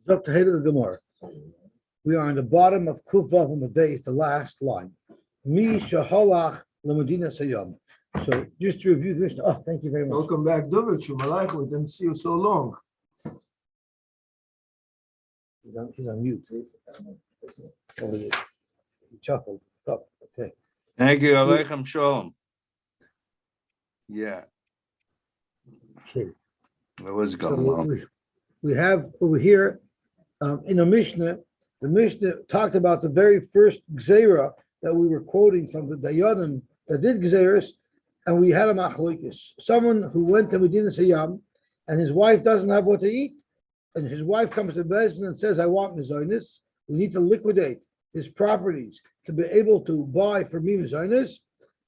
Up to Heda Gemara. We are on the bottom of Kufa on the base, the last line. Mi shaholach lemedina sayam. So just to review the Mishnah. Oh, thank you very much. Welcome back, David. Shumalaich. We didn't see you so long. He's on mute. Over there. He chuckled. Oh, okay. Thank you. Aleichem Shalom. Yeah. Okay. It was So going long. we have over here in a Mishnah, the Mishnah talked about the very first Gzeira that we were quoting from the Dayanim that did Gzeiras, and we had a machlokes. Someone who went to Medina Sayyam and his wife doesn't have what to eat, and his wife comes to Bezdin and says, I want Mizainis. We need to liquidate his properties to be able to buy for me Mizainis.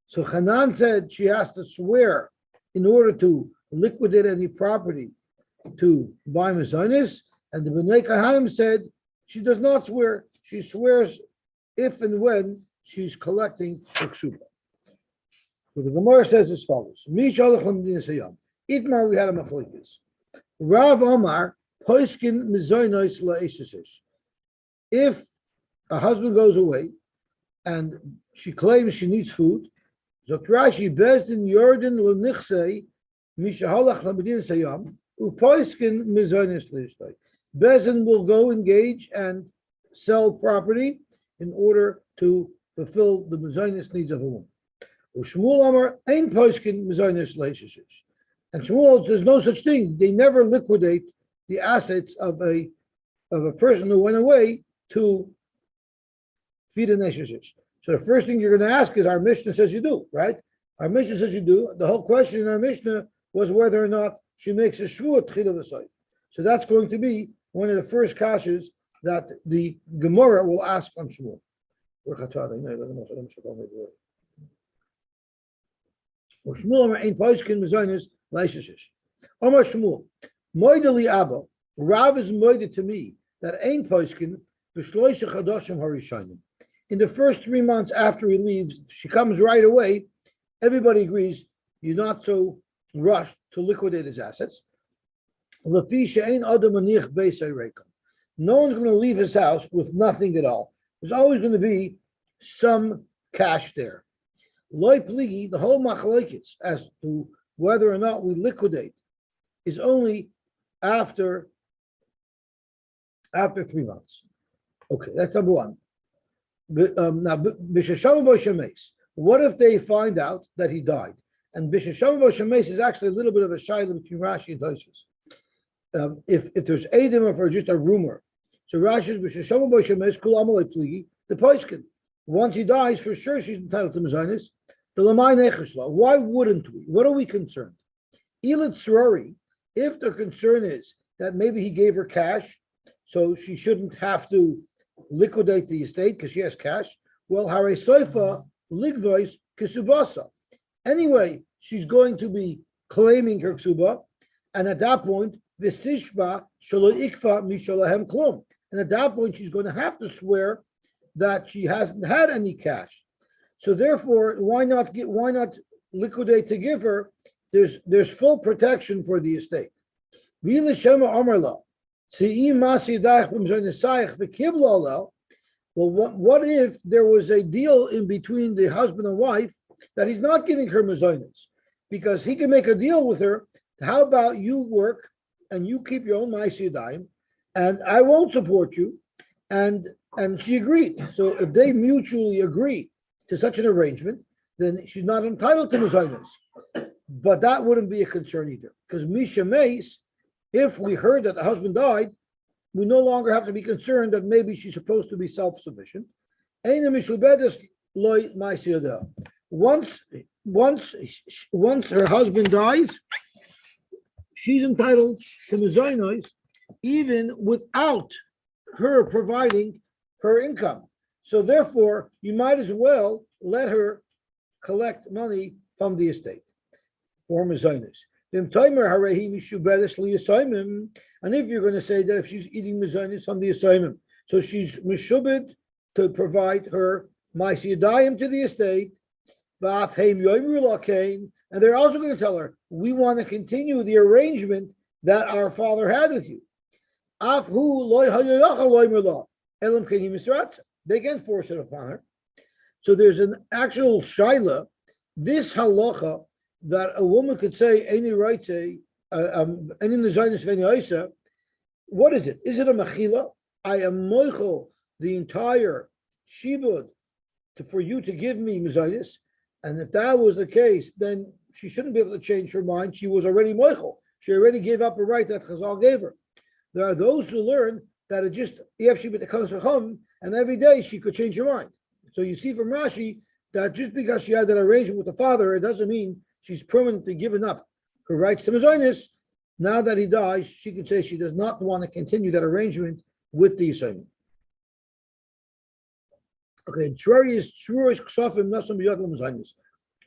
So Hanan said she has to swear in order to liquidate any property to buy Mizainis, and the Bnei Kahanim said she does not swear. She swears if and when she's collecting her ksuba. So the Gemara says as follows: Itmar, we had a machlokes. Rav Omar poiskin mizainos la'esesish. If a husband goes away and she claims she needs food, Zotrashi bezdin yordan lenichsei mishahalach lamedin sayam upoiskin mizainos leishtay. Bezin will go engage and sell property in order to fulfill the mezainis needs of a woman. Shmuel Amar ain't poiskin mezainis leishishish. And Shmuel, there's no such thing. They never liquidate the assets of a person who went away to feed a neshishish. So the first thing you're going to ask is, our Mishnah says you do, right? Our Mishnah says you do. The whole question in our Mishnah was whether or not she makes a shvuah tchila v'soif. So that's going to be one of the first kashas that the Gemara will ask on Shmuel. Shmuel ain't poiskin mezainis leishishish. Omar Shmuel, moideli abba. Rav is moided to me that ain't poiskin b'shloisha chadashim harishanim. In the first 3 months after he leaves, if she comes right away, everybody agrees you're not so rushed to liquidate his assets. No one's going to leave his house with nothing at all. There's always going to be some cash there. The whole machlokes as to whether or not we liquidate is only after 3 months. Okay, that's number one. Now, what if they find out that he died? And Bishasham Boshemes is actually a little bit of a shayla between Rashi and Tosfos. If there's Eidim or just a rumor. So Rashi's B'Sheshama B'Shemesh Kul Amalei Pligi, the Poiskin. Once he dies, for sure she's entitled to Mezainis. The Lamai Necheshla. Why wouldn't we? What are we concerned? Ilit Tzrori, if the concern is that maybe he gave her cash, so she shouldn't have to liquidate the estate because she has cash. Well, Hare Soifa Ligvois Kesubasa. Anyway, she's going to be claiming her ksuba, and at that point, V'sishba shelo ikfa misholahem klum. And at that point, she's going to have to swear that she hasn't had any cash. So therefore, why not liquidate to give her? There's full protection for the estate. Well, what if there was a deal in between the husband and wife that he's not giving her mezainis? Because he can make a deal with her. How about you work and you keep your own ma'aseh, and I won't support you, and she agreed. So if they mutually agree to such an arrangement, then she's not entitled to mezainis. But that wouldn't be a concern either, because misha meis, if we heard that the husband died, we no longer have to be concerned that maybe she's supposed to be self-sufficient. Once her husband dies, she's entitled to mezainos even without her providing her income. So therefore, you might as well let her collect money from the estate for mezainos. And if you're going to say that if she's eating mezainos from the assignment, so she's meshubed to provide her ma'aseh yadayim to the estate, and they're also going to tell her, we want to continue the arrangement that our father had with you. They can force it upon her. So there's an actual shaila, this halacha that a woman could say any right any nezaynis v'eni oisa. What is it? Is it a mechila? I am moichel the entire shibud for you to give me mezaynis, and if that was the case, then she shouldn't be able to change her mind. She was already moichel. She already gave up a right that Chazal gave her. There are those who learn that it just if she becomes a chum, and every day she could change her mind. So you see from Rashi that just because she had that arrangement with the father, it doesn't mean she's permanently given up her rights to mezaynis. Now that he dies, she can say she does not want to continue that arrangement with the Yisraelim. Okay,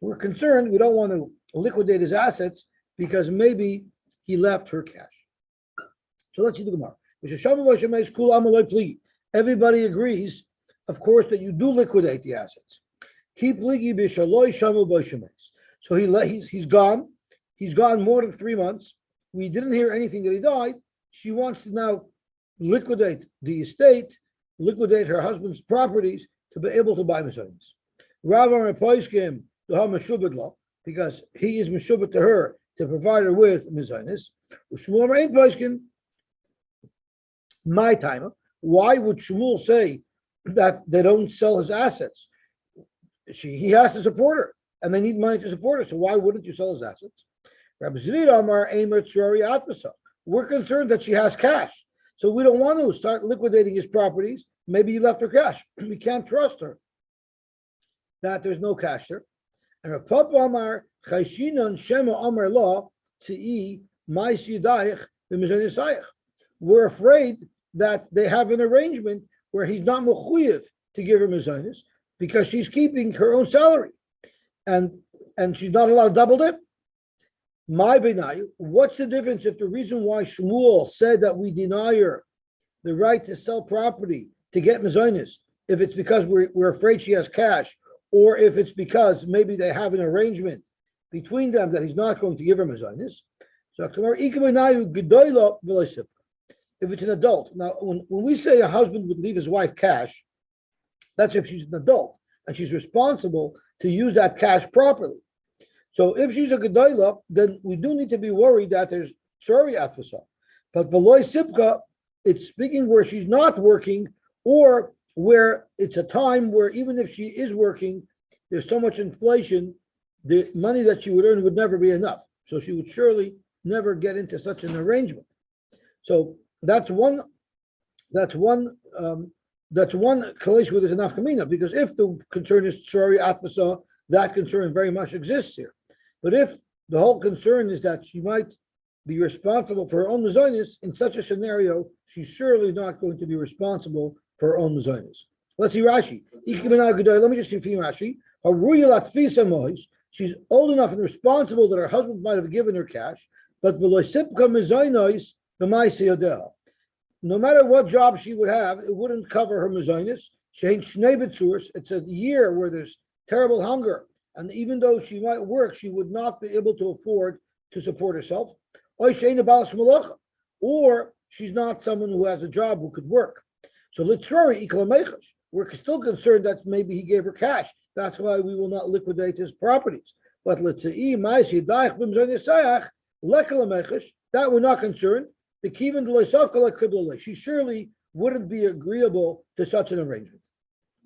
we're concerned, we don't want to liquidate his assets because maybe he left her cash. So let's see the Gemara. Everybody agrees, of course, that you do liquidate the assets. So he's gone. He's gone more than 3 months. We didn't hear anything that he died. She wants to now liquidate the estate, liquidate her husband's properties to be able to buy mezaynis. Because he is meshubet to her to provide her with mezaynis. My time. Why would Shmuel say that they don't sell his assets? He has to support her, and they need money to support her. So why wouldn't you sell his assets? We're concerned that she has cash, so we don't want to start liquidating his properties. Maybe he left her cash. We can't trust her that there's no cash there. And Papa Amar Chayshinon Shema Amar Law Tzii Mais Yudayich B'Mizayisayich. We're afraid that they have an arrangement where he's not mechuyev to give her mezaynis because she's keeping her own salary, and she's not allowed to double dip. My benayu, what's the difference if the reason why Shmuel said that we deny her the right to sell property to get mezaynis, if it's because we're afraid she has cash, or if it's because maybe they have an arrangement between them that he's not going to give her mezaynis? So if it's an adult. Now, when we say a husband would leave his wife cash, that's if she's an adult and she's responsible to use that cash properly. So if she's a gedola, then we do need to be worried that there's sorry atfasa. But veloy sipka, it's speaking where she's not working, or where it's a time where even if she is working, there's so much inflation, the money that she would earn would never be enough. So she would surely never get into such an arrangement. So that's one kalish where there's enough kamina, because if the concern is sorry atmasa, that concern very much exists here. But if the whole concern is that she might be responsible for her own mezaynis, in such a scenario, she's surely not going to be responsible for her own mezaynis. Let's see Rashi. Let me just see Rashi. She's old enough and responsible that her husband might have given her cash, but no matter what job she would have, it wouldn't cover her mezaynis. It's a year where there's terrible hunger, and even though she might work, she would not be able to afford to support herself. Or she's not someone who has a job who could work. So we're still concerned that maybe he gave her cash. That's why we will not liquidate his properties. But let's say that we're not concerned. The kivin she surely wouldn't be agreeable to such an arrangement.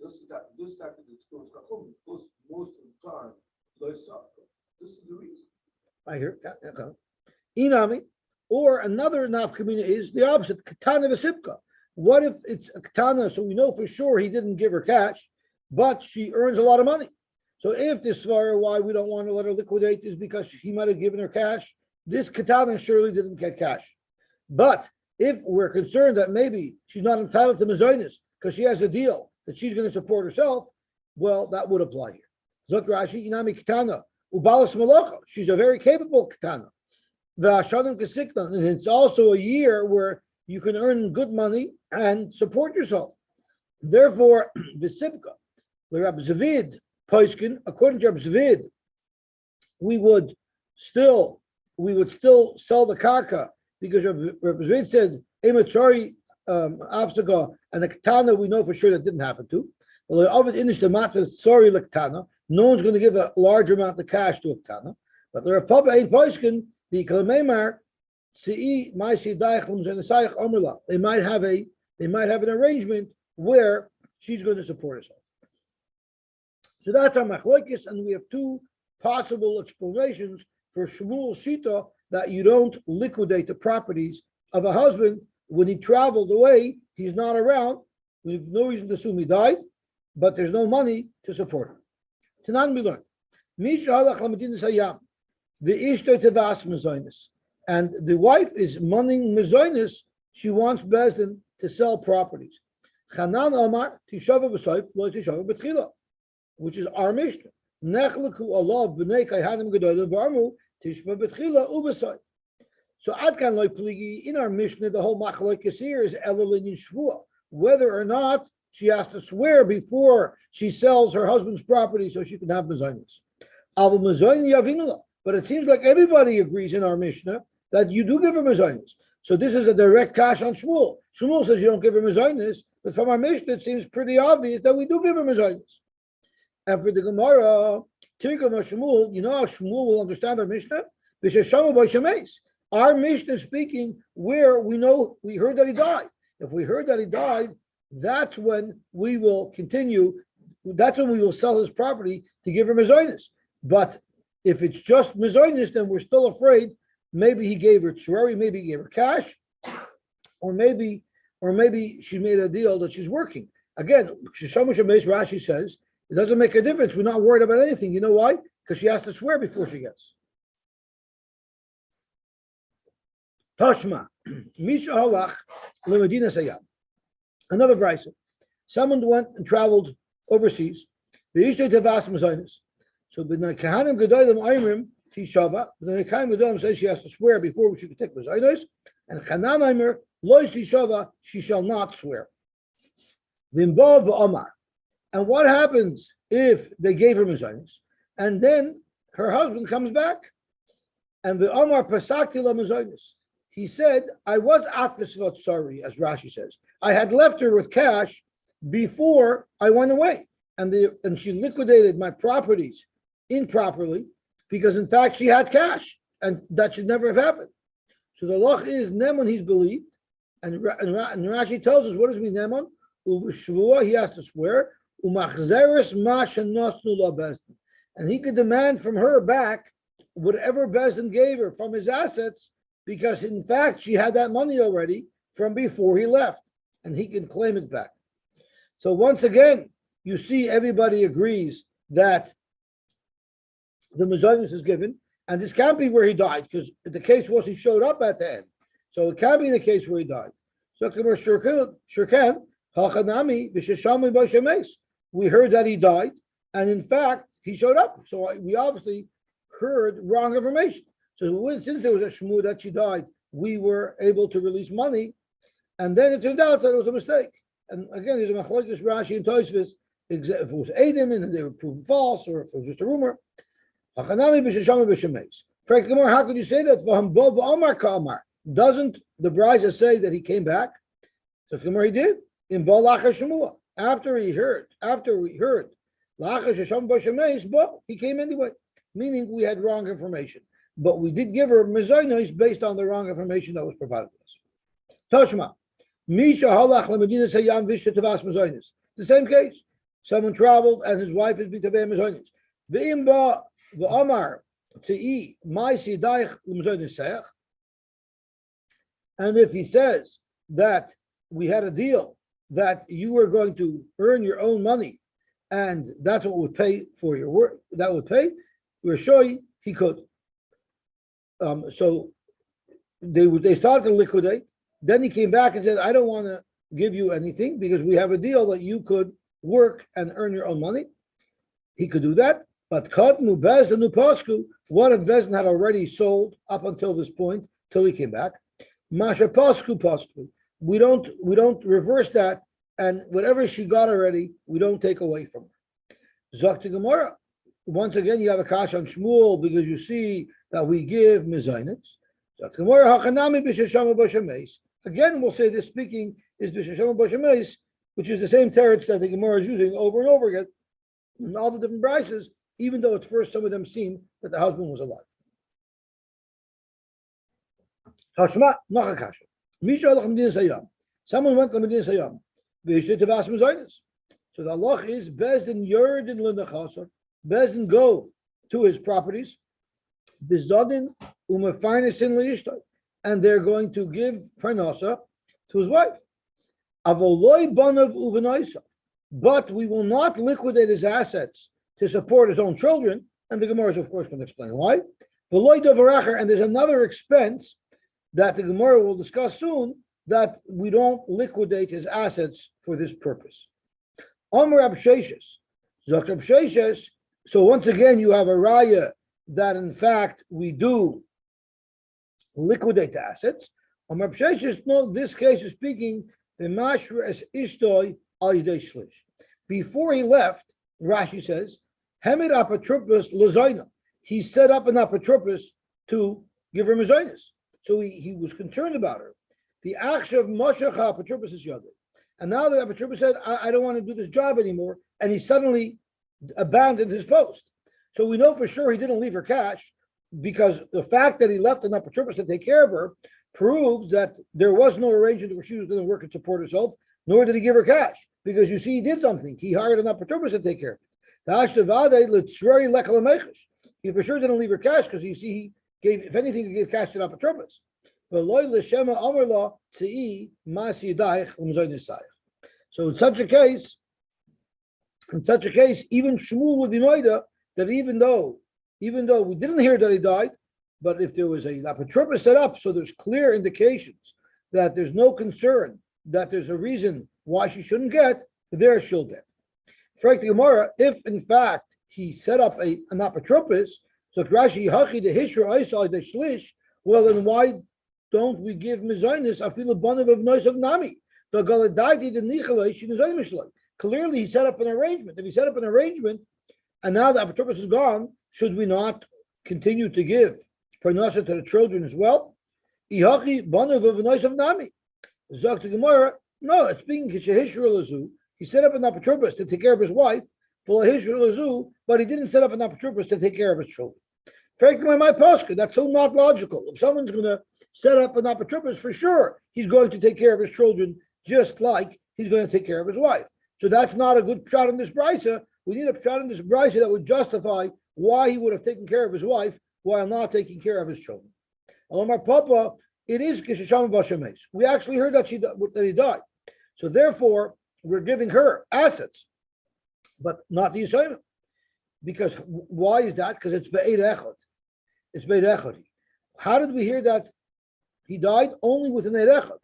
This type of discourse, because most of the time, this is the reason. I hear. Inami, or another nafkamina is the opposite. Katana v'sipka. What if it's a katana? So we know for sure he didn't give her cash, but she earns a lot of money. So if this svara why we don't want to let her liquidate is because he might have given her cash, this katana surely didn't get cash. But if we're concerned that maybe she's not entitled to mezaynis because she has a deal that she's going to support herself, well, that would apply here. Zot Rashi inami katana ubalas malacha. She's a very capable katana. V'ashadim kesiktan, and it's also a year where you can earn good money and support yourself. Therefore, v'sipka, the Rabbi Zavid Poiskin, according to Rabbi Zavid, we would still sell the karka, because Rabbi Zavid said Ematori Avsaga, and the Ketana we know for sure that didn't happen to. No one's going to give a large amount of cash to a Ketana. But the Republic ain't Poiskin, the Kalamemar, they might have an arrangement where she's going to support herself. So that's our machlokes, and we have two possible explanations for Shmuel's shita that you don't liquidate the properties of a husband when he traveled away. He's not around. We have no reason to assume he died, but there's no money to support him. Tanan we learn. And the wife is moneying mezoinus. She wants Bezdin to sell properties. Chanan Omar tishava b'soif lo tishava b'tchila, which is our Mishnah. Nechleku Allah b'nei kayhanim gedolim v'armu tishva b'tchila u'b'soif. So Adkan loy pligi in our Mishnah, the whole machlokes here is elelin shvua, whether or not she has to swear before she sells her husband's property so she can have mezoinus. Avol mezoin yavinula. But it seems like everybody agrees in our Mishnah that you do give her mezainis. So this is a direct kash on Shmuel. Shmuel says you don't give her mezainis, but from our Mishnah it seems pretty obvious that we do give her mezainis. And for the Gemara, Tirgam Shmuel, you know how Shmuel will understand our Mishnah? Our Mishnah is speaking where we know we heard that he died. If we heard that he died, that's when we will continue. That's when we will sell his property to give her mezainis. But if it's just mezoinus, then we're still afraid. Maybe he gave her tsurari, maybe he gave her cash, or maybe she made a deal that she's working. Again, Rashi says it doesn't make a difference. We're not worried about anything. You know why? Because she has to swear before she gets. Toshma, Misha Halach, Lemedina Sayam. Another brisa. Someone went and traveled overseas. The Ishtay Tavas Mezoinus. So the Kahanim Gedolim Aimrim Tishava, the Kahanim Gedolim says she has to swear before she can take Mezainos, and Chanan Aimer Lois Tishava, she shall not swear. Vimbav Omar. And what happens if they gave her Mezainos, and then her husband comes back, and the Omar Pasakti La Mezainos. He said, I was Atvisvat sorry, as Rashi says. I had left her with cash before I went away, and she liquidated my properties improperly, because in fact she had cash, and that should never have happened. So the loch is Nemon, he's believed, and Rashi tells us what does it mean Nemon? Uv'shvua, he has to swear, umachzeres ma shenosnu la bezdin, and he could demand from her back whatever Bezdin gave her from his assets, because in fact she had that money already from before he left, and he can claim it back. So once again, you see everybody agrees that the mezainis is given, and this can't be where he died, because the case was he showed up at the end. So it can't be the case where he died. So Shurkan, Hachanami, Vishashami Bashames. We heard that he died, and in fact, he showed up. So we obviously heard wrong information. So since there was a shmur that she died, we were able to release money, and then it turned out that it was a mistake. And again, there's a machlokes Rashi and Tosfos, if it was Eidim and they were proven false, or if it was just a rumor. Frank Gemara, how could you say that? Doesn't the Brisa say that he came back? So Gemara, he did in after we heard, but he came anyway. Meaning we had wrong information, but we did give her mezainos based on the wrong information that was provided to us. Toshma, Misha halach lemedina sayam vishta tavas mezainos. The same case. Someone traveled and his wife is bitaveh mezainos. Ve'imba v'amar te'i ma'isi daich l'mezainos. And if he says that we had a deal that you were going to earn your own money, and that's what would pay for your work, that would pay, we're showing he could. So they started to liquidate. Then he came back and said, I don't want to give you anything because we have a deal that you could work and earn your own money. He could do that. But Kotnu Bezdin Upasku, what if Bezdin had already sold up until this point, till he came back? Masha Pasku Pasku. We don't reverse that, and whatever she got already, we don't take away from her. Zakti Gemara. Once again, you have a kash on Shmuel because you see that we give mezainis. Zakti Gemara Hachanami b'sheshama b'shemeis. Again, we'll say this speaking is B'Sheshem B'Shemeis, which is the same teretz that the Gemara is using over and over again in all the different brises, even though at first some of them seem that the husband was alive. Tashma Nachakasha. Misha Alach Medina Sayyam. Someone went to Medina Sayyam. V'yishte Tavas Mezainis. So the Allah is Bezdin Yerdin L'Nechasa. Bezdin go to his properties. Bizadin Umefarnisin L'Yishtai. And they're going to give Parnasa to his wife. Avoloi Banav Uvenaisa. But we will not liquidate his assets to support his own children. And the Gemara is, of course, going to explain why. V'loi Dovaracher. And there's another expense that the Gemara will discuss soon, that we don't liquidate his assets for this purpose. Amr Absheshes. Zok Absheshes. So once again, you have a raya that in fact we do liquidate the assets. Amr Absheshes, no, this case is speaking the Mashra as Ishtoi al Yidei Shlish. Before he left, Rashi says, Hemid Apotropos Lazaina. He set up an Apotropos to give her Mezainis. So he was concerned about her. The Akshav Moshecha Apotropos is Yadeh. And now the Apotropos said, I don't want to do this job anymore. And he suddenly abandoned his post. So we know for sure he didn't leave her cash, because the fact that he left an Apotropos to take care of her proves that there was no arrangement where she was going to work and support herself, nor did he give her cash. Because you see, he did something. He hired an Apotropos to take care of her. He for sure didn't leave her cash, because you see, he gave, if anything, he gave cash to the Apotropos. So in such a case, even Shmuel would be moida that even though we didn't hear that he died, but if there was a Apotropos set up, so there's clear indications that there's no concern, that there's a reason why she shouldn't get, there she'll get. Frank the Gemara, if in fact he set up an Apotropos, so Rashi Hachi the Hishra Isai the Shlish, well then why don't we give Mezainis afilu banav of noise of Nami? The Galadaiti the Nichalai Shinazai. Clearly he set up an arrangement. If he set up an arrangement and now the Apotropos is gone, should we not continue to give Parnasa to the children as well? Ihachi banav of noise of Nami. Zok to Gemara, no, it's being Kishahishra Lazu. He set up an Apotropos to take care of his wife, but he didn't set up an Apotropos to take care of his children. Frankly, my posture, that's so not logical. If someone's going to set up an Apotropos, for sure he's going to take care of his children, just like he's going to take care of his wife. So that's not a good shot in this brisa. We need a shot in this brisa that would justify why he would have taken care of his wife while not taking care of his children. Alamar Papa, it is Kishasham Bashemes. We actually heard that he died. So therefore, we're giving her assets, but not the assignment. Because why is that? Because it's Be'ed Echad. It's Be'ed Echad. How did we hear that he died? Only with an Eid Echad.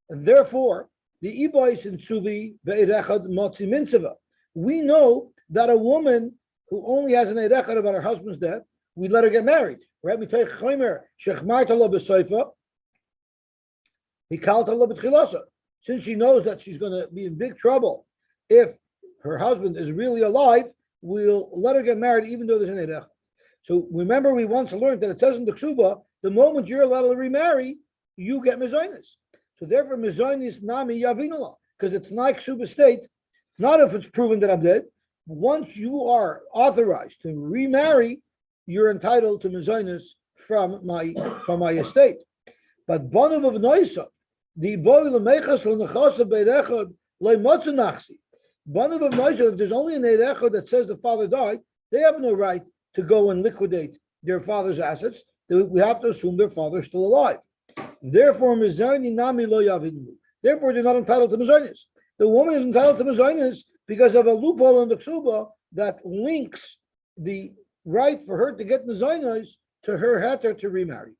And therefore, the Ibais in Tzuvi Be'ed Echad Matzi Mitzvah. We know that a woman who only has an Eid Echad about her husband's death, we let her get married. Right? We take Chaymer, Shechmarta lo b'Seifa, Hikalta lo b'Tchilasa. Since she knows that she's going to be in big trouble if her husband is really alive, we'll let her get married even though there's an Eid Echad. So remember, we once learned that it says in the Ksuba, the moment you're allowed to remarry, you get Mezainis. So therefore, Mezainis Nami Yavinala, because it's not Ksuba state, not if it's proven that I'm dead. Once you are authorized to remarry, you're entitled to Mezainis from my estate. But Banav of Noisa, the boy lemechas lenachasa beid echad leimotzu nachsi. Banav of Noisa, if there's only an Eid Echad that says the father died, they have no right to go and liquidate their father's assets. We have to assume their father is still alive. Therefore, Mezayni Nami lo yavinu. Therefore, they're not entitled to Mezainis. The woman is entitled to Mezainis because of a loophole in the Ksuba that links the right for her to get Mezainis to her heter to remarry.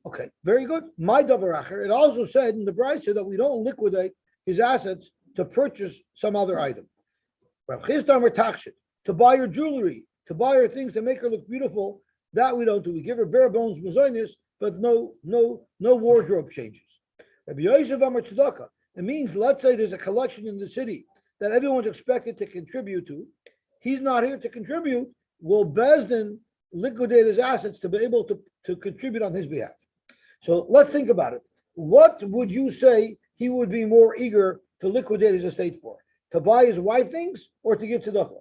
Okay, very good. My davaracher. It also said in the brisa that we don't liquidate his assets to purchase some other item. To buy her jewelry, to buy her things to make her look beautiful, that we don't do. We give her bare bones Mezainis, but no wardrobe changes. Rabbi Yosy Amar Tzedakah. It means, let's say there's a collection in the city that everyone's expected to contribute to. He's not here to contribute. Will Bezdin liquidate his assets to be able to contribute on his behalf? So let's think about it. what would you say he would be more eager to liquidate his estate for? To buy his wife things or to give tzedakah?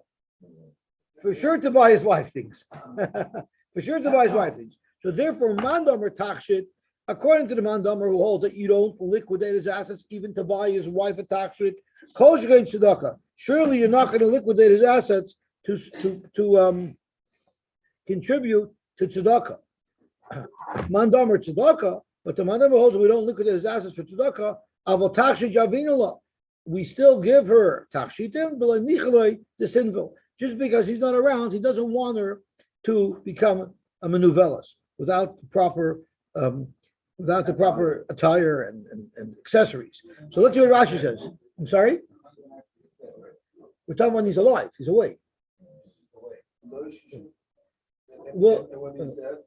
For sure to buy his wife things. For sure to buy his wife things. So therefore, Mandamer Takshit, according to the Mandamer who holds that you don't liquidate his assets even to buy his wife a Takshit, Kol Shekein tzedakah. Surely you're not going to liquidate his assets to contribute to tzedakah. Mandamer tzedakah, but the Mandamer holds that we don't liquidate his assets for tzedakah. Aval Takshit Yavinula. We still give her Takshitim, but the sinful. Just because he's not around, he doesn't want her to become a menuvelas without the proper attire and accessories. So let's see what Rashi says. I'm sorry? We're talking when he's alive. He's away. Well,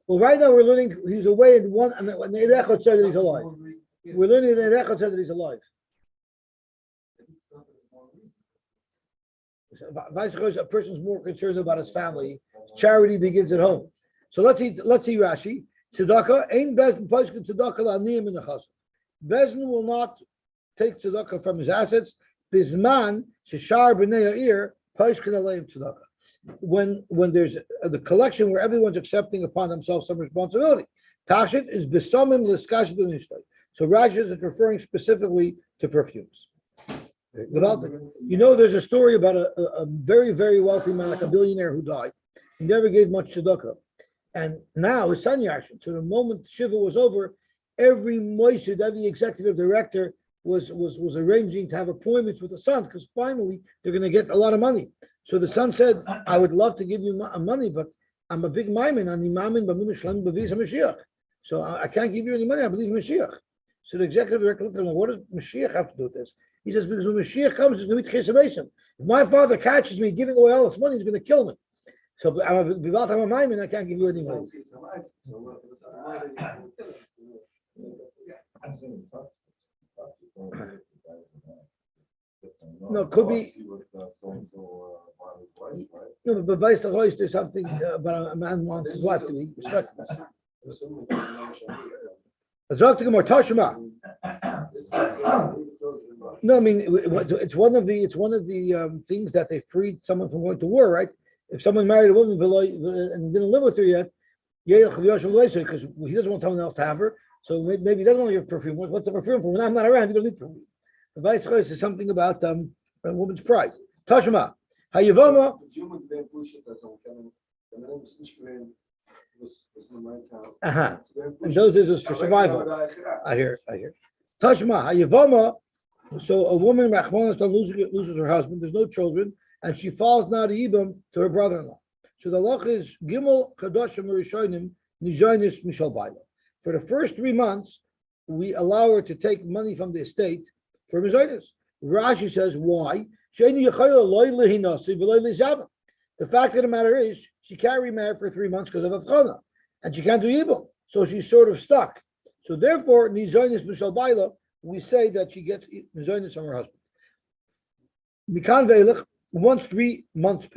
right now we're learning he's away and the Erechot said that he's alive. We're learning the Erechot said that he's alive. A person's more concerned about his family. Charity begins at home. So let's see Rashi. Tzedakah ain't bezin poshkin tzedakah la'aniyim in the chassid. Bezin will not take tzedakah from his assets. Bizman sheshar b'nei ha'ir poshkin aleim tzedakah. When there's the collection where everyone's accepting upon themselves some responsibility. Tashit is besamim l'skashit b'nishtay. So Rashi is referring specifically to perfumes. You know, there's a story about a very, very wealthy man, like a billionaire who died. He never gave much tzedakah. And now his son Yashin, so the moment Shiva was over, every moishid, every executive director was arranging to have appointments with the son, because finally they're going to get a lot of money. So the son said, I would love to give you money, but I'm a big maimin, and imamin b'amun shlem b'vis Mashiach. So I can't give you any money, I believe Mashiach. So the executive director looked at him, what does Mashiach have to do with this? He says, because when Mashiach comes, it's going to be Kesubos. If my father catches me giving away all this money, he's going to kill me. So I'm a maimin, I can't give you any money. No, it could be. No, but vice the hoist is something about a man wants his wife to be respectful. Talk to him more. Tashma. No, I mean it's one of the things that they freed someone from going to war, right? If someone married a woman and didn't live with her yet, because he doesn't want someone else to have her, so maybe he doesn't want your perfume. What's the perfume for? When I'm not around, you don't need perfume. The vice versa is something about a woman's pride. Tashma, Hayavama. And those is for survival. I hear. Tashma, Hayavama. So a woman loses her husband. There's no children, and she falls now to Ibam to her brother-in-law. So the law is Gimel Kadoshim Rishonim Nijonis Mishal Baila. For the first 3 months, we allow her to take money from the estate for Mizonis. Rashi says, why? The fact of the matter is, she can't remarry for 3 months because of Avchana, and she can't do Ibam. So she's sort of stuck. So therefore, Nizonis Mishal Baila, we say that she gets Mizonis from her husband. Mikan Veilach, once 3 months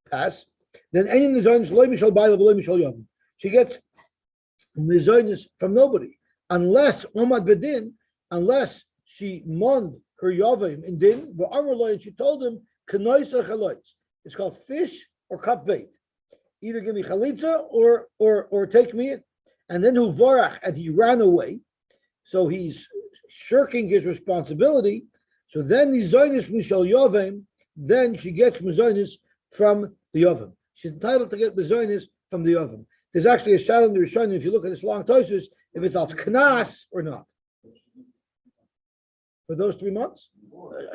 pass, then any Mizonis Loy Mishal Baila V'Loy Mishal Yom. She gets Mizonis from nobody, unless Omad Bedin, unless she mond her Yavim in Din, but Amrullah, and she told him, Kanoisa Chaloitz. It's called fish or cut bait. Either give me chalitza or take me in. And then who vorach, and he ran away. So he's shirking his responsibility. So then the Zionis Mishal Yavim, then she gets Mizonis from the Yavim. She's entitled to get Mizonis from the Yavim. There's actually a shal in the Rishonim, if you look at this long tosus, if it's al knas or not. For those 3 months,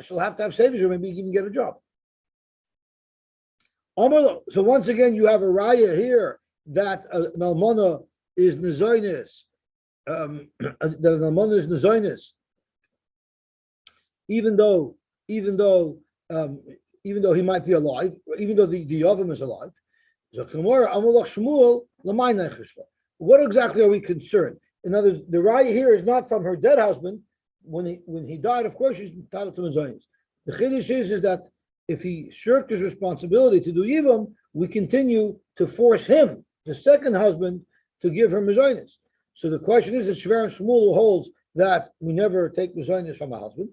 she'll have to have savings or maybe even get a job. So once again, you have a raya here that an almana is nezoinus, that an almana is nezoinus, even though he might be alive, even though the Yavam is alive. What exactly are we concerned? In other words, the raya here is not from her dead husband. When he died, of course, she's entitled to Mizonis. The chiddush is that if he shirked his responsibility to do Yivam, we continue to force him, the second husband, to give her Mizonis. So the question is that Shver and Shmuel holds that we never take mezainis from a husband.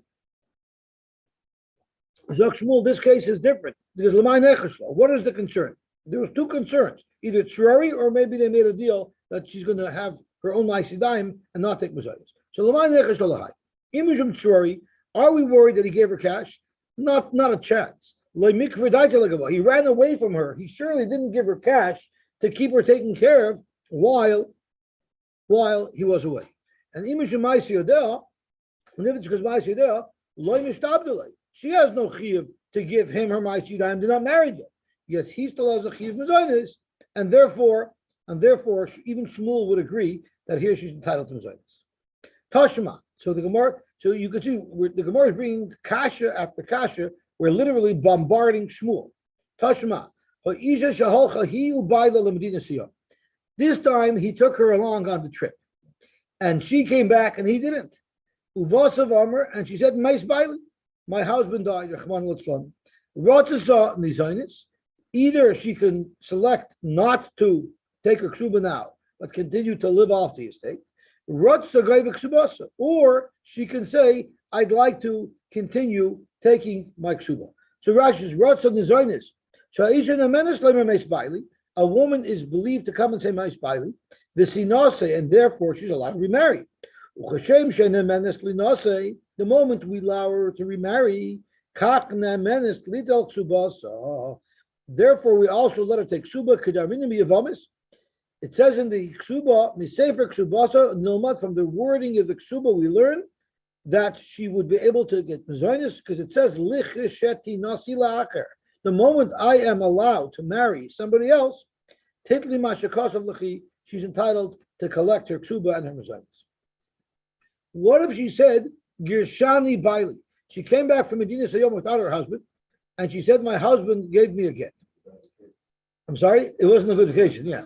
Zok Shmuel, this case is different because Lamai Nechashlo. What is the concern? There was two concerns: either tzrari or maybe they made a deal that she's going to have her own ma'isidaim and not take mezainis. So Lamai Nechashlo lahai. Imishum tzrari. Are we worried that he gave her cash? Not a chance. He ran away from her. He surely didn't give her cash to keep her taken care of while he was away. And imishum ma'isiyodeh, and if it's because ma'isiyodeh, loy mishtabdelei. She has no chiyuv to give him her ma'isidaim. They're not married yet. Yet he still has a chiyuv mezainis, and therefore, even Shmuel would agree that here she's entitled to mezainis. Tashma. So the Gemara. So you could see the Gemara is bringing kasha after kasha. We're literally bombarding Shmuel. Tashma. This time he took her along on the trip, and she came back, and he didn't. Uvasav Amr, and she said, my husband died. Either she can select not to take her ksuba now, but continue to live off the estate, or she can say, I'd like to continue taking my ksuba. So Rashi's Rotsa Nizoinis. A woman is believed to come and say Mais Bailey, and therefore she's allowed to remarry. The moment we allow her to remarry, therefore we also let her take ksuba. It says in the ksuba, misefer ksubasa nilmat, from the wording of the ksuba we learn that she would be able to get mezainis, because it says lichisheti nasi la'acher. The moment I am allowed to marry somebody else, titli mashakasav lechi, she's entitled to collect her ksuba and her mezainis. What if she said girshani baili? She came back from Medina Sayyom without her husband, and she said, my husband gave me a get. I'm sorry, it wasn't a good occasion. Yeah.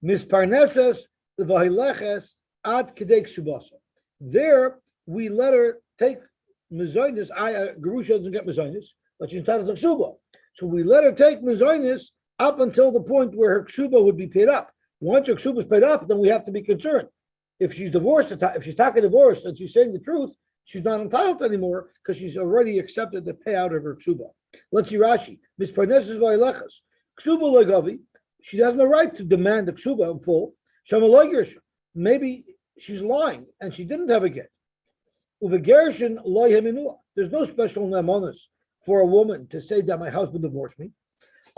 Misparneses v'hileches ad kedei ksubasa. There, we let her take mezainis. Gerusha doesn't get mezainis, but she's entitled to ksuba. So we let her take mezainis up until the point where her ksuba would be paid up. Once her ksuba is paid up, then we have to be concerned. If she's divorced, if she's talking divorced and she's saying the truth, she's not entitled anymore because she's already accepted the payout of her ksuba. Let's see Rashi. Misparneses v'hileches ksuba legavi. She has no right to demand the ksuba in full. Maybe she's lying and she didn't have a get. There's no special nemonis for a woman to say that my husband divorced me.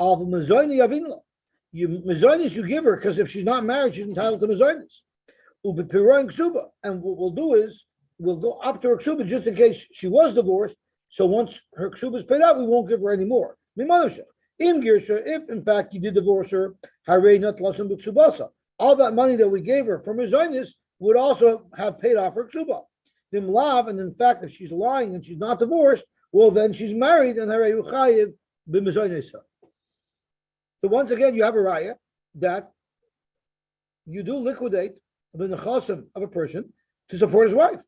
Mezainis you give her, because if she's not married, she's entitled to mezainis. And what we'll do is we'll go up to her ksuba just in case she was divorced. So once her ksuba is paid out, we won't give her any more. If in fact you did divorce her, all that money that we gave her for mezainis would also have paid off her ksuba. And in fact, if she's lying and she's not divorced, well, then she's married and so once again, you have a raya that you do liquidate the nechasim of a person to support his wife.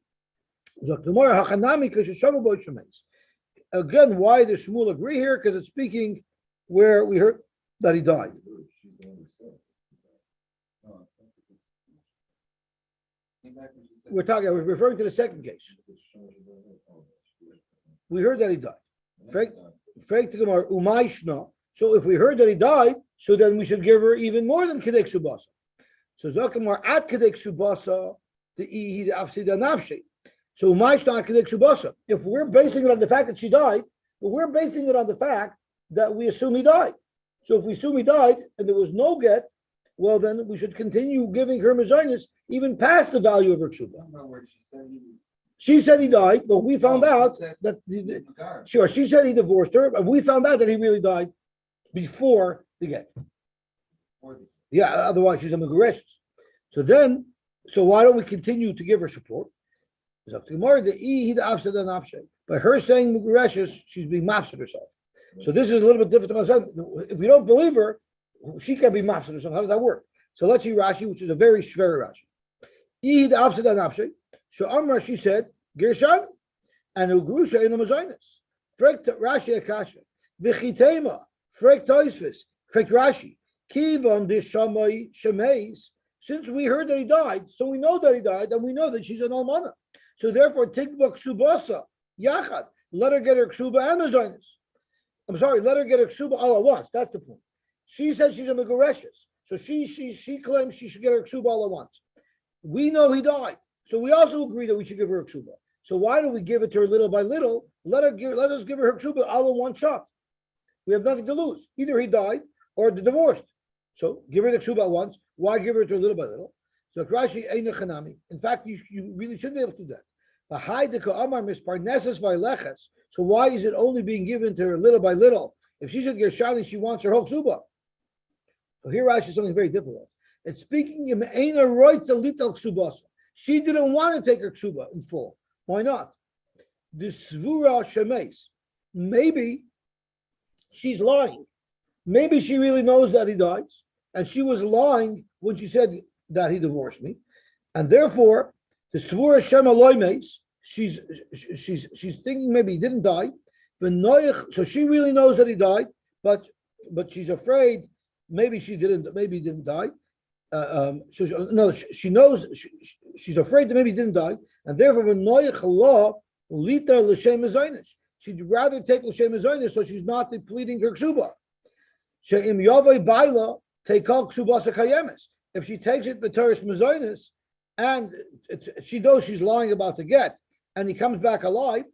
Again, why does Shmuel agree here? Because it's speaking where we heard that he died. We're referring to the second case. We heard that he died. So if we heard that he died, so then we should give her even more than kedek subasa. So Zakamar at kedek subasa the afsida nafshi. So umaish kedek subasa. If we're basing it on the fact that she died, but we're basing it on the fact that we assume he died. So if we assume he died and there was no get, well, then we should continue giving her mezainis even past the value of her ksuba. She said he died, but we found out that she said he divorced her, but we found out that he really died before the get. Yeah, otherwise she's a megureshes. So why don't we continue to give her support? By her saying megureshes, she's being mafsed herself. So this is a little bit different. If we don't believe her, she can be mafsed herself. How does that work? So let's see Rashi, which is a very shver Rashi. So Amra, she said, Gershan, and Ugrusha in the Mazainis. Frekt Rashi Akasha. Vichitema, Frekt Toisvis, Frekt Rashi. Kivan de Shamay Shemeis. Since we heard that he died, so we know that he died, and we know that she's an almana. So therefore, tikba ksubasa yachad. Let her get her ksuba and mezainis. I'm sorry, let her get her ksuba all at once. That's the point. She said she's a megoreshes, so she claims she should get her ksuba all at once. We know he died, so we also agree that we should give her a ksuba. So why do we give it to her little by little? Let us give her ksuba all in one shot. We have nothing to lose. Either he died or they're divorced. So give her the ksuba at once. Why give her to her little by little? So Rashi eina chanami. In fact, you really shouldn't be able to do that. So why is it only being given to her little by little? If she should get shali, she wants her whole ksuba. So here Rashi is something very difficult. It's speaking in eina right to lital ksubasa. She didn't want to take her ksuba in full. Why not? The svura shemes. Maybe she's lying. Maybe she really knows that he dies, and she was lying when she said that he divorced me, and therefore the svura shema loimes. She's thinking maybe he didn't die, so she really knows that he died, but she's afraid maybe he didn't die. She knows she's afraid that maybe he didn't die, and therefore she'd rather take l'shem mezainis so she's not depleting her ksuba. She'im yavai baila take all ksubasa kayemes. If she takes it b'teres mezainis, and she knows she's lying about the get, and he comes back alive,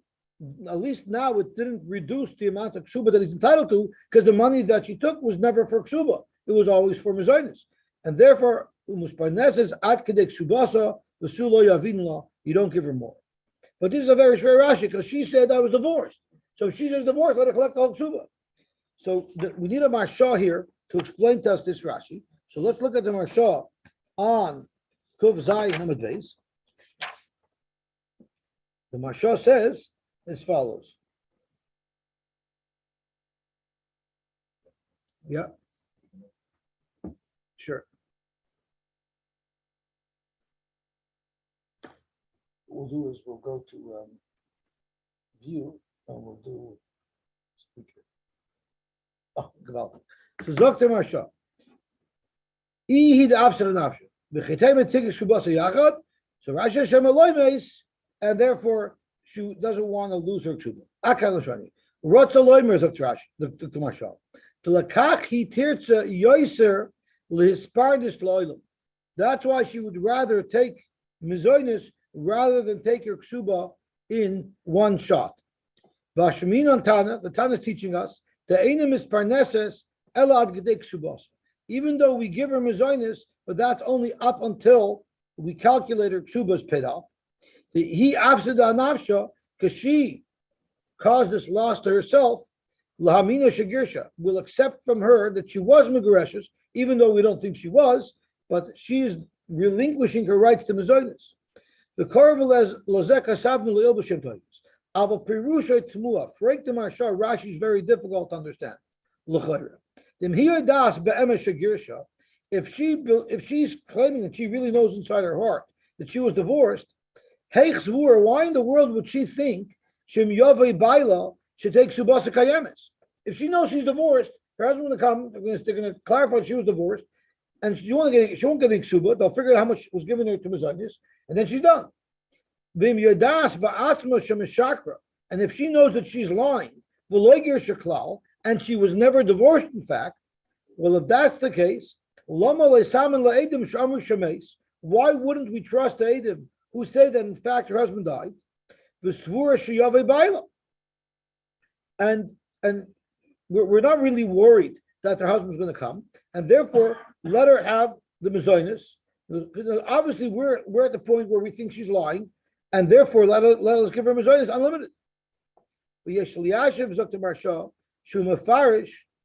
at least now it didn't reduce the amount of ksuba that he's entitled to, because the money that she took was never for ksuba; it was always for mezainis, and therefore umusparneses ad kedek ksubasa v'sulo yavinla. You don't give her more. But this is a very shver Rashi, because she said I was divorced. So if she says divorced, let her collect the whole ksuba. So we need a marsha here to explain to us this Rashi. So let's look at the marsha on Kuv Zai Hamad Beis. The marsha says as follows. Yeah. Sure. What we'll do is we'll go to view and we'll do speaker. Oh, geweldig. So Dr. Marsha. So Rashi Hashem Eloimes, and therefore she doesn't want to lose her ksuba. Akal Shani. Rotza Loimer Dr. Rashi, Dr. Marsha. To lakach he tirtza yoiser lihispardis loilam. That's why she would rather take mizoinis rather than take her ksuba in one shot. Vashmin on Tana, the Tana is teaching us the enim is parneses elad gedek ksubas. Even though we give her mizoinis, but that's only up until we calculate her ksuba is paid off. He afsida nafsha because she caused this loss to herself. Lahamina shagirsha will accept from her that she was megureshes, even though we don't think she was, but she is relinquishing her rights to mizoinis. The korvel lozek asabnu leil b'shem toyis. Ava pirusha tmua. Freik the marsha Rashi is very difficult to understand. L'chayra. Demhiya das be'emes shagirsha. If she's claiming that she really knows inside her heart that she was divorced, hey chzvur, why in the world would she think shem yavei baila should take subasa kayemes? If she knows she's divorced, her husband's going to come. They're going to clarify she was divorced, and she won't get any ksuba. They'll figure out how much was given her to mezainis, and then she's done. Vim yadas ba'atma shemeshakra, and if she knows that she's lying, v'loigir sheklal, and she was never divorced, in fact, well, if that's the case, lama le'samin la'edim shamu shemes. Why wouldn't we trust the edim who say that in fact her husband died? V'svura sheyavei baila, and we're not really worried that her husband's going to come, and therefore let her have the mezainis. Obviously, we're at the point where we think she's lying, and therefore let us give her mezainis unlimited. The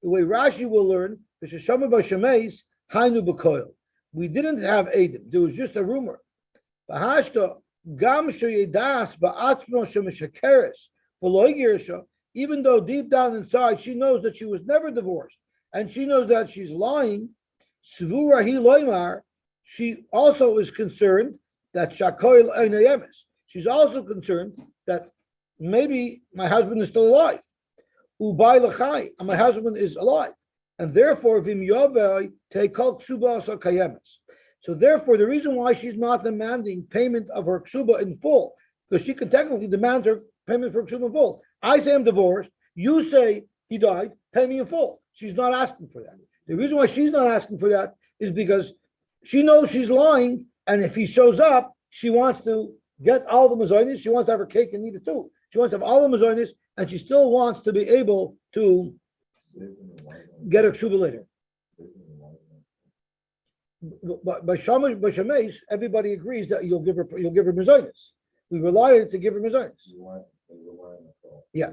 way Rashi will learn, we didn't have Edim. There was just a rumor. Even though deep down inside she knows that she was never divorced and she knows that she's lying, Svura hi loymar, she also is concerned that Shakoil Einayemis. She's also concerned that maybe my husband is still alive. Ubai lachai, and my husband is alive. And therefore, Vim Yovei Teikol Ksubas Kayemis. So therefore, the reason why she's not demanding payment of her ksuba in full, because she could technically demand her payment for Kshuba in full. I say I'm divorced. You say he died. Pay me in full. She's not asking for that. The reason why she's not asking for that is because she knows she's lying, and if he shows up, she wants to get all the mazonis. She wants to have her cake and eat it too. She wants to have all the mazonis, and she still wants to be able to get her Kshuba later. But by Shemesh, everybody agrees that you'll give her mazonis. We rely on it to give her mazonis. Yeah.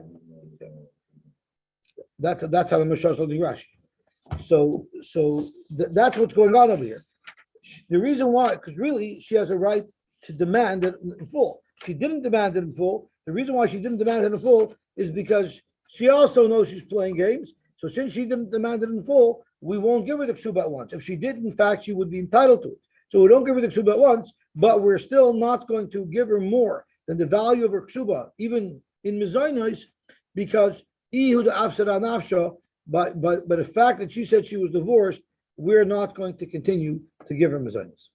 That's how the Mashal is holding Rashi. So that's what's going on over here. The reason why, because really she has a right to demand it in full. She didn't demand it in full. The reason why she didn't demand it in full is because she also knows she's playing games. So since she didn't demand it in full, we won't give her the ksuba at once. If she did, in fact, she would be entitled to it. So we don't give her the ksuba at once, but we're still not going to give her more than the value of her ksuba, even in mezainos, because but the fact that she said she was divorced, we're not going to continue to give her mezainos.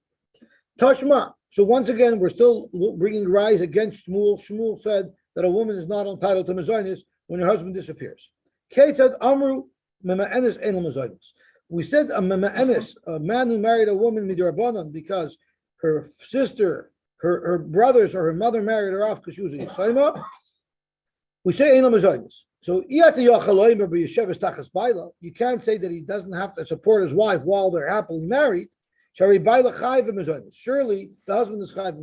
Tashma. So once again, we're still bringing rise against Shmuel. Shmuel said that a woman is not entitled to mezainos when her husband disappears. Kate said, Amru mema'enes enel mezainos. We said a mema'enes, a man who married a woman midrabanan because her sister, her brothers, or her mother married her off because she was a Yisayma. We say enel mezainos. So you can't say that he doesn't have to support his wife while they're happily married. Surely the husband is chayv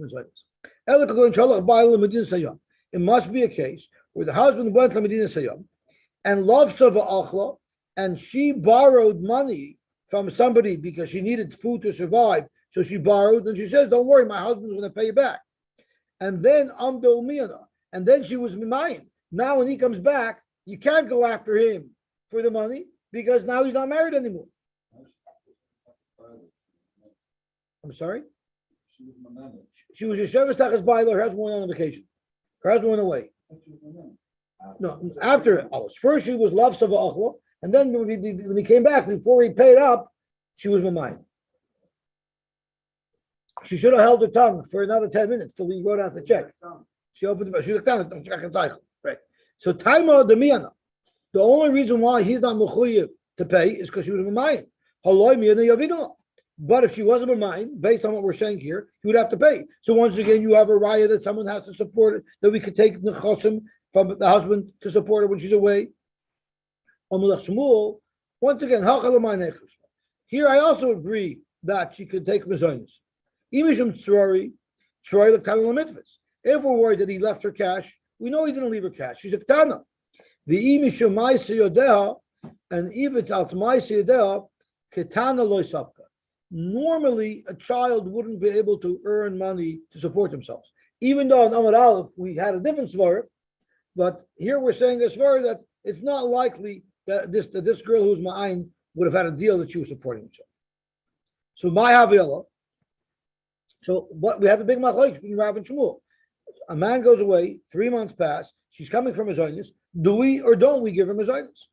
b'mezainos. It must be a case where the husband went to Medina Sayyam and loved Sava Achla, and she borrowed money from somebody because she needed food to survive. So she borrowed, and she says, "Don't worry, my husband's going to pay you back." And then Amdol Miyana, and then she was Mimayim. Now when he comes back, you can't go after him for the money because now he's not married anymore. I'm sorry? She was Yesheves Tachas Baila. Her husband went on vacation. Her husband went away. No, after Alice. First she was Lav Sava Achla, and then when he came back, before he paid up, she was Mimayim. She should have held her tongue for another 10 minutes till he wrote out the check. She opened the she looked down at the check and cycle. Right. So Taima the Miyana. The only reason why he's not mechuyev to pay is because she was Mimayim. Haloi Miyana Yavinah. But if she wasn't Mimayim, based on what we're saying here, he would have to pay. So once again, you have a raya that someone has to support it, that we could take the chosim from the husband to support her when she's away. Once again, here I also agree that she could take mezainos. If we're worried that he left her cash, we know he didn't leave her cash. She's a ktana. And if it's out ketana loisapka. Normally, a child wouldn't be able to earn money to support themselves. Even though in Amar Aleph we had a different svara, but here we're saying a svara that it's not likely that this girl who's ma'ayin would have had a deal that she was supporting herself. So my haviyallah. So what we have a big machlokes between Rav and Shmuel. A man goes away, 3 months pass. She's coming from mezainos. Do we or don't we give her mezainos?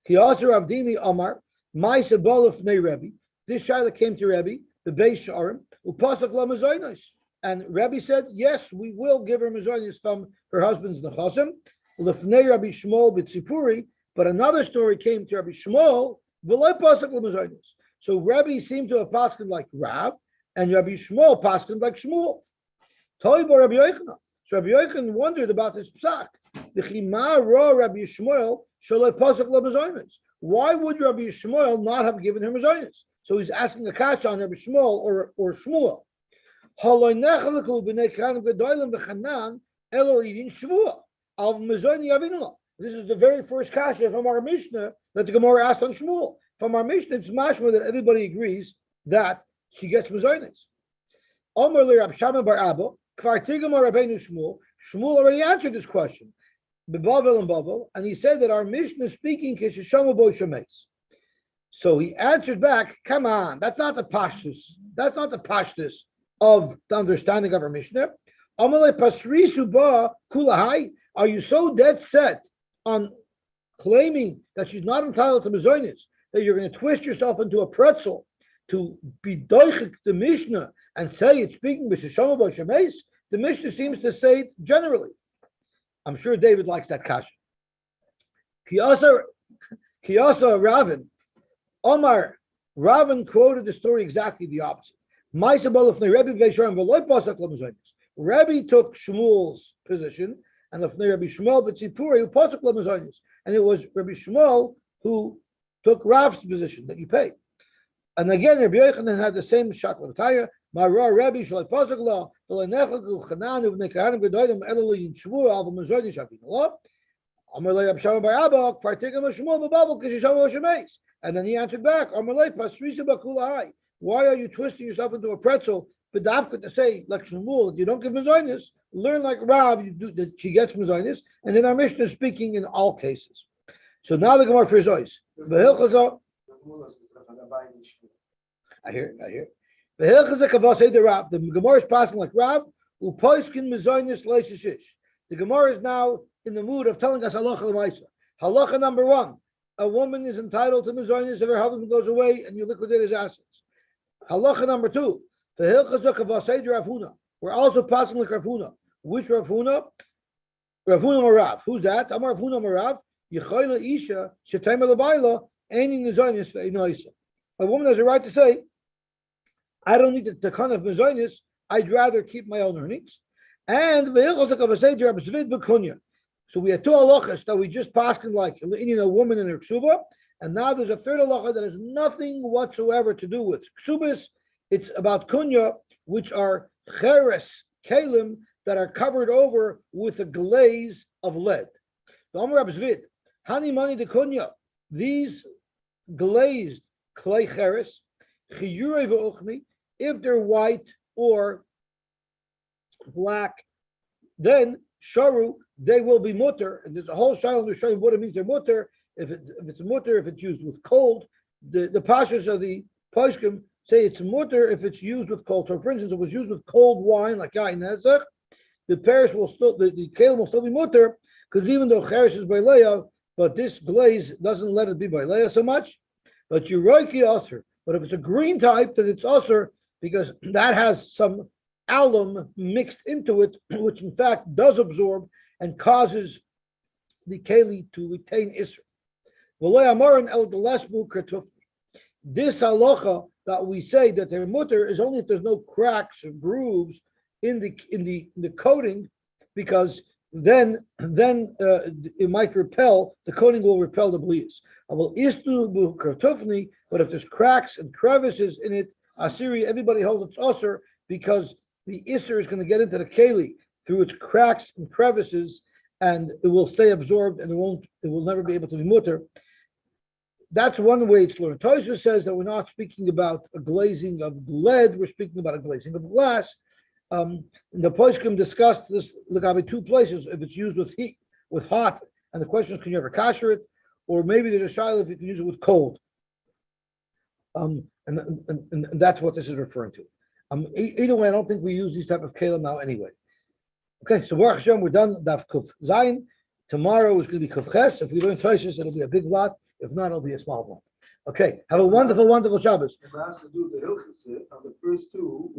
He also Avdimi Amar Ma'isa Bolaf Nei Rebbe. This child came to Rebbe, the Beis Sharim, upasak la mezainos, and Rebbe said, "Yes, we will give her mezainos from her husband's nechasim." Lefnei Rabbi Shmuel b'tzipuri, but another story came to Rabbi Shmuel, v'loy pasak la mezainos. So Rebbe seemed to have paskened like Rav, and Rabbi Shmuel paskened like Shmuel. Toibo Rabbi Yochanan. So Rabbi Yochanan wondered about this psak. V'chima ra Rabbi Shmuel shaloi pasak la mezainos. Why would Rabbi Shmuel not have given her mezainos? So he's asking a catch on Rabbi Shmuel or Shmuel. This is the very first kasha from our Mishnah that the Gemara asked on Shmuel. From our Mishnah, it's mashma that everybody agrees that she gets mezainos. Shmuel already answered this question. And he said that our Mishnah is speaking Kishishama Bo Shemes. So he answered back, come on, that's not the pashtus. That's not the pashtus of the understanding of our Mishnah. Are you so dead set on claiming that she's not entitled to mezainos that you're going to twist yourself into a pretzel to be doichik the Mishnah and say it's speaking b'sheshama b'shemes? The Mishnah seems to say it generally. I'm sure David likes that kasha. Kiyasa Ravin, Omar Ravin quoted the story exactly the opposite. Rebbe took Shmuel's position, and Rabbi Shmuel b'tzipuri who pasuk l'mazonis, and it was Rabbi Shmuel who took Rav's position that you pay. And again, Rabbi Yochanan had the same shot with Taya. Ma'ra Rabbi shalai pasuk la v'lenechak u'chanan uv'nekahanim v'doidim elul yinshvu al v'mazonis shakin la. Amar le Rabbi Shama bar Abba kfartigam Shmuel b'babel k'shishama v'shemeis. And then he answered back, Amar le pasrisa b'kulahai. Why are you twisting yourself into a pretzel? But to say like Shmuel, you don't give mazonis. Learn like Rav, you do that she gets mazonis, and then our Mishnah is speaking in all cases. So now the Gemara for Zois. I hear. The Gemara is passing like Rav. The Gemara is now in the mood of telling us halacha l'maisa. Halacha number 1: a woman is entitled to mazonis if her husband goes away and you liquidate his assets. Halacha number 2. We're also passing like Rav Huna. Which Rav Huna? Rav Huna Marav. Who's that? Amar Rav Huna Marav. Yechoyla Isha Shetayma Labayla Ainin Nizonis Ve'inoisa. A woman has a right to say, I don't need the kind of Nizonis. I'd rather keep my own earnings. And so we had 2 halachas that we just passed like a woman in her ksuba, and now there's a 3rd halacha that has nothing whatsoever to do with ksubis. It's about kunya, which are cheres, kalim, that are covered over with a glaze of lead. Hani de kunya, these glazed clay cheres, if they're white or black, then sharu, they will be mutter. And there's a whole shayla to show you what it means they're mutter. If it's mutter, if it's used with cold, the pashas of the poskim say it's mutter if it's used with cold. So, for instance, if it was used with cold wine, like yain nezach, the Paris will still, the kalim will still be mutter, because even though cheres is by leah, but this glaze doesn't let it be by leah so much. But you roiki usher. But if it's a green type, then it's usher because that has some alum mixed into it, which in fact does absorb and causes the keli to retain isser. This halacha that we say that they're mutter is only if there's no cracks or grooves in the coating, because then it might repel, the coating will repel the blias. But if there's cracks and crevices in it, Assyria, everybody holds it's usher because the isser is going to get into the keli through its cracks and crevices, and it will stay absorbed, and it will never be able to be mutter. That's one way it's learned. Tosha says that we're not speaking about a glazing of lead; we're speaking about a glazing of glass. The poskim discussed this. Look, I'll be 2 places. If it's used with heat, with hot, and the question is, can you ever kasher it, or maybe there's a shayla if you can use it with cold. And that's what this is referring to. Either way, I don't think we use these type of kalim now anyway. Okay, so Baruch Hashem, we're done. Daf Kuf Zayin. Tomorrow is going to be Kuf Ches. If we learn Toshis, it'll be a big lot. If not, it'll be a small one. Okay, have a wonderful, wonderful Shabbos. If I have to do the hilchos on the first 2.